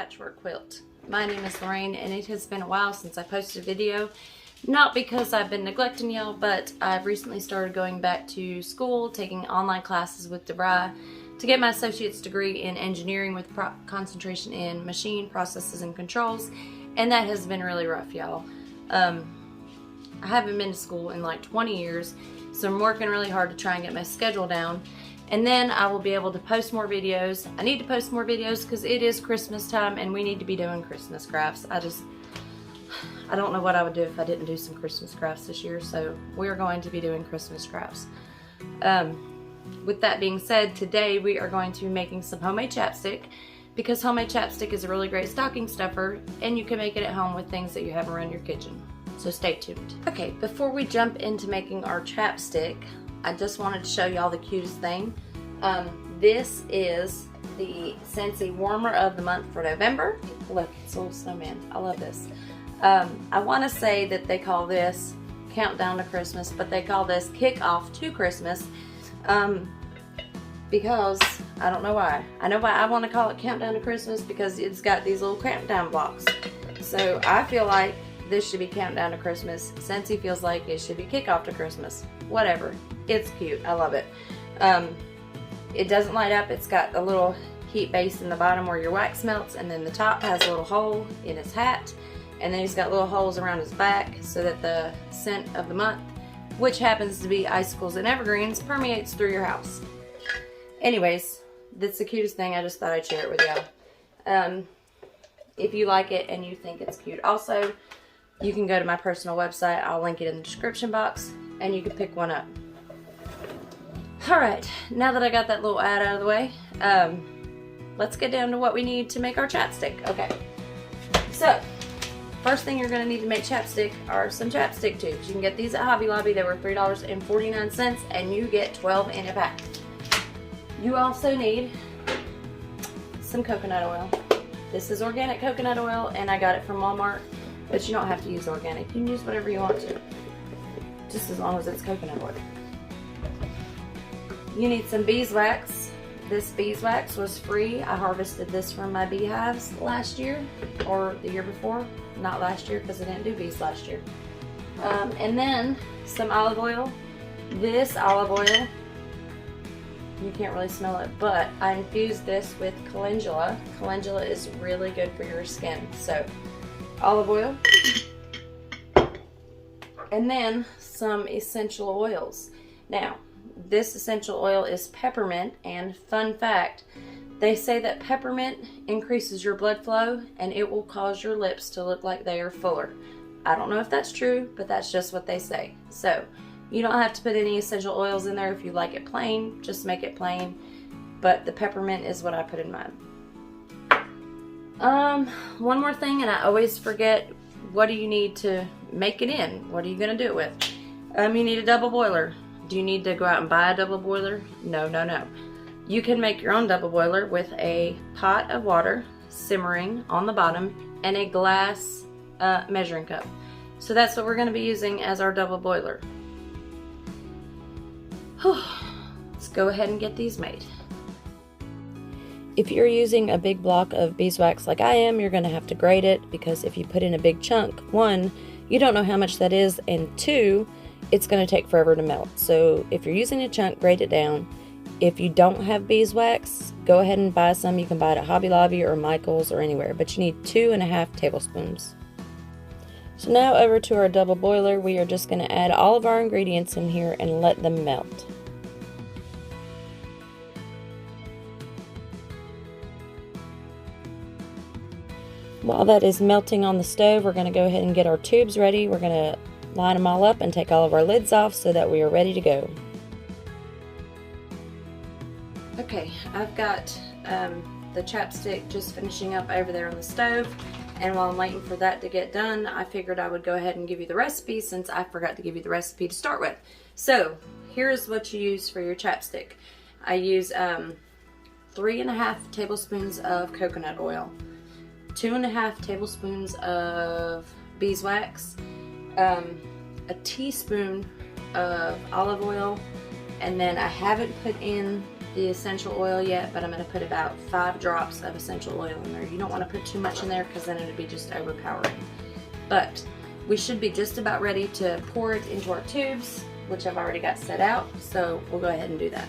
patchwork quilt. My name is Lorraine, and it has been a while since I posted a video. Not because I've been neglecting y'all, but I've recently started going back to school, taking online classes with DeVry to get my associate's degree in engineering with concentration in machine processes and controls, and that has been really rough, y'all. I haven't been to school in like 20 years, so I'm working really hard to try and get my schedule down. And then I will be able to post more videos. I need to post more videos because it is Christmas time and we need to be doing Christmas crafts. I don't know what I would do if I didn't do some Christmas crafts this year, so we're going to be doing Christmas crafts. With that being said, today we are going to be making some homemade chapstick, because homemade chapstick is a really great stocking stuffer and you can make it at home with things that you have around your kitchen. So stay tuned. Okay, before we jump into making our chapstick, I just wanted to show y'all the cutest thing. This is the Scentsy Warmer of the Month for November. Look, it's a little snowman. I love this. I want to say that they call this Countdown to Christmas, but they call this Kickoff to Christmas because I don't know why. I know why I want to call it Countdown to Christmas, because it's got these little countdown blocks. So I feel like this should be Countdown to Christmas. Scentsy feels like it should be Kickoff to Christmas. Whatever. It's cute. I love it. It doesn't light up. It's got a little heat base in the bottom where your wax melts, and then the top has a little hole in his hat, and then he's got little holes around his back so that the scent of the month, which happens to be icicles and evergreens, permeates through your house. Anyways, that's the cutest thing. I just thought I'd share it with y'all. If you like it and you think it's cute. Also, you can go to my personal website. I'll link it in the description box, and you can pick one up. Alright, now that I got that little ad out of the way, let's get down to what we need to make our chapstick. Okay, so first thing you're going to need to make chapstick are some chapstick tubes. You can get these at Hobby Lobby. They were $3.49, and you get 12 in a pack. You also need some coconut oil. This is organic coconut oil, and I got it from Walmart, but you don't have to use organic. You can use whatever you want to, just as long as it's coconut oil. You need some beeswax. This beeswax was free. I harvested this from my beehives last year, or the year before. Not last year, because I didn't do bees last year. And then some olive oil. This olive oil, you can't really smell it, but I infused this with calendula. Calendula is really good for your skin. So olive oil. And then some essential oils. Now, this essential oil is peppermint, and fun fact, they say that peppermint increases your blood flow and it will cause your lips to look like they are fuller. I don't know if that's true, but that's just what they say. So you don't have to put any essential oils in there. If you like it plain, just make it plain, but the peppermint is what I put in mine. One more thing, and I always forget, what do you need to make it in? What are you going to do it with? You need a double boiler. Do you need to go out and buy a double boiler? No, no, no. You can make your own double boiler with a pot of water simmering on the bottom and a glass measuring cup. So that's what we're going to be using as our double boiler. Let's go ahead and get these made. If you're using a big block of beeswax like I am, you're going to have to grate it, because if you put in a big chunk, one, you don't know how much that is, and two, it's going to take forever to melt. So if you're using a chunk, grate it down. If you don't have beeswax, go ahead and buy some. You can buy it at Hobby Lobby or Michael's or anywhere, but you need 2.5 tablespoons. So now over to our double boiler, we are just going to add all of our ingredients in here and let them melt. While that is melting on the stove, we're going to go ahead and get our tubes ready. We're going to line them all up and take all of our lids off so that we are ready to go. Okay, I've got the chapstick just finishing up over there on the stove, and while I'm waiting for that to get done, I figured I would go ahead and give you the recipe, since I forgot to give you the recipe to start with. So here's what you use for your chapstick. I use 3.5 tablespoons of coconut oil, 2.5 tablespoons of beeswax, a teaspoon of olive oil, and then I haven't put in the essential oil yet, but I'm going to put about 5 drops of essential oil in there. You don't want to put too much in there because then it would be just overpowering. But we should be just about ready to pour it into our tubes, which I've already got set out, so we'll go ahead and do that.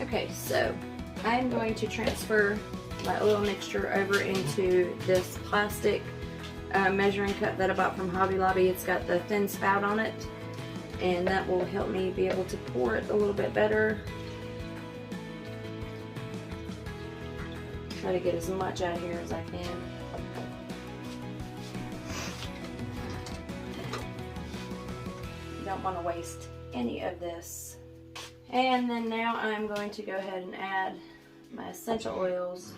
Okay, so I'm going to transfer my oil mixture over into this plastic measuring cup that I bought from Hobby Lobby. It's got the thin spout on it, and that will help me be able to pour it a little bit better. Try to get as much out here as I can. You don't want to waste any of this. And then now I'm going to go ahead and add my essential oils.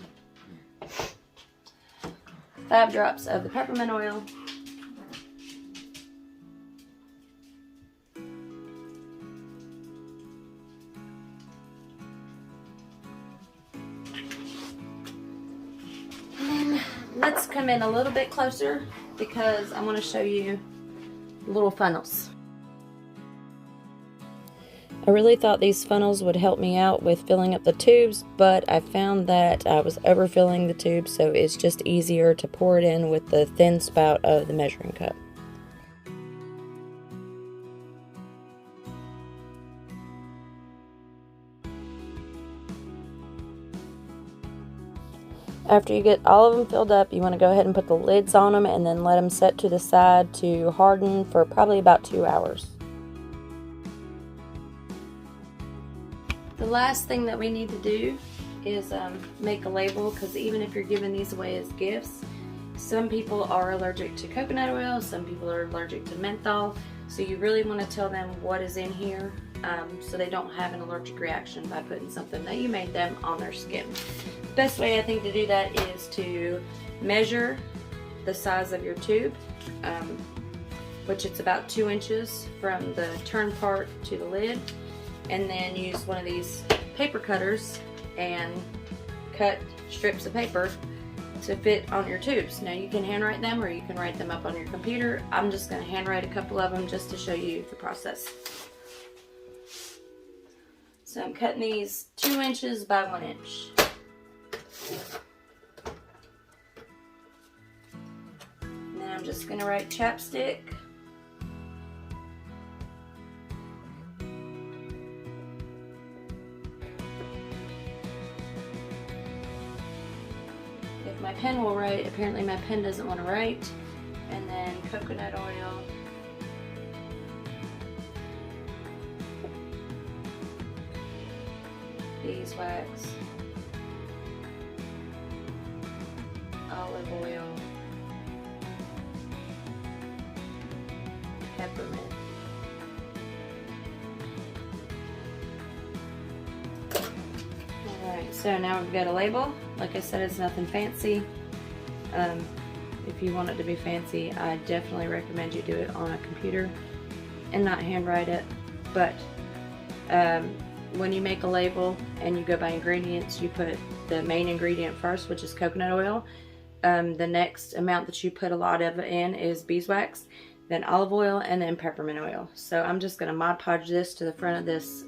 5 drops of the peppermint oil. And then let's come in a little bit closer because I want to show you little funnels. I really thought these funnels would help me out with filling up the tubes, but I found that I was overfilling the tubes, so it's just easier to pour it in with the thin spout of the measuring cup. After you get all of them filled up, you want to go ahead and put the lids on them and then let them set to the side to harden for probably about 2 hours. The last thing that we need to do is make a label, because even if you're giving these away as gifts, some people are allergic to coconut oil, some people are allergic to menthol, so you really want to tell them what is in here so they don't have an allergic reaction by putting something that you made them on their skin. The best way I think to do that is to measure the size of your tube, which it's about 2 inches from the turn part to the lid, and then use one of these paper cutters and cut strips of paper to fit on your tubes. Now you can handwrite them or you can write them up on your computer. I'm just going to handwrite a couple of them just to show you the process. So I'm cutting these 2 inches by 1 inch. And then I'm just going to write Chapstick. If my pen will write, apparently my pen doesn't want to write. And then coconut oil. Beeswax. Olive oil. Peppermint. Alright, so now we've got a label. Like I said, it's nothing fancy. If you want it to be fancy, I definitely recommend you do it on a computer and not handwrite it. But when you make a label and you go by ingredients, you put the main ingredient first, which is coconut oil. The next amount that you put a lot of it in is beeswax, then olive oil, and then peppermint oil. So I'm just going to Mod Podge this to the front of this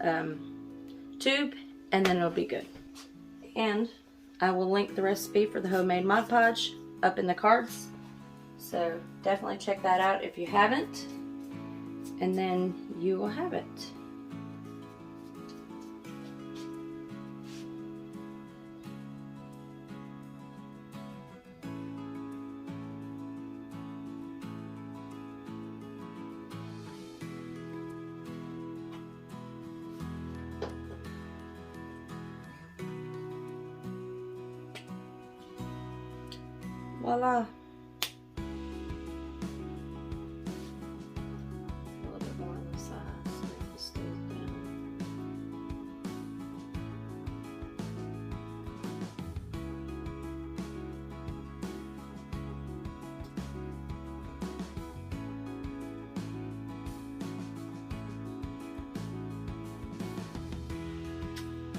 tube, and then it'll be good. And I will link the recipe for the homemade Mod Podge up in the cards. So definitely check that out if you haven't, and then you will have it. Voila! A little bit more on the side so it stays down.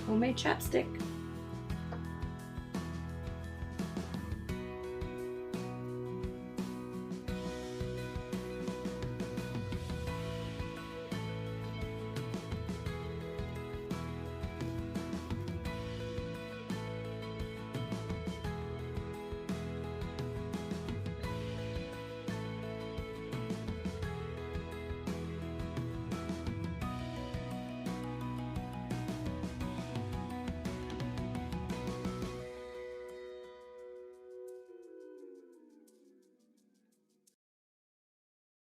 Homemade chapstick.